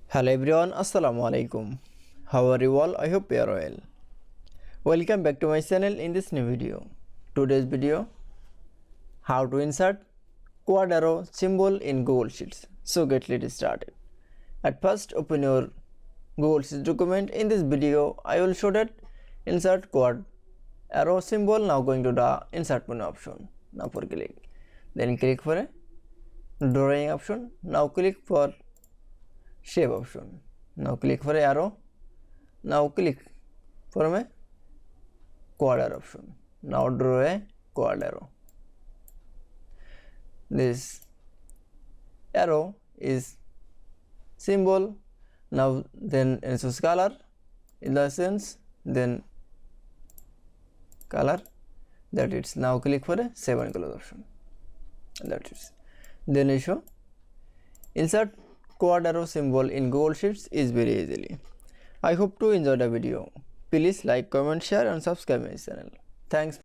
Hello everyone, Assalamu alaikum. How are you all? I hope you are well. Welcome back to my channel in this new video. Today's video, how to insert quad arrow symbol in Google Sheets. So get let's started. At first, open your Google Sheets document. In this video, I will show that insert quad arrow symbol. Now going to the insert menu option. Now for click. Then click for a drawing option. Now click for shape option. Now click for arrow. Now click for a quad arrow option. Now draw a quad arrow. This arrow is symbol. Now then choose color in the sense, then color, that it's. Now click for a save and close option. That is. Then you show insert quad arrow symbol in Google Sheets is very easily. I hope to enjoy the video. Please like, comment, share and subscribe my channel. Thanks.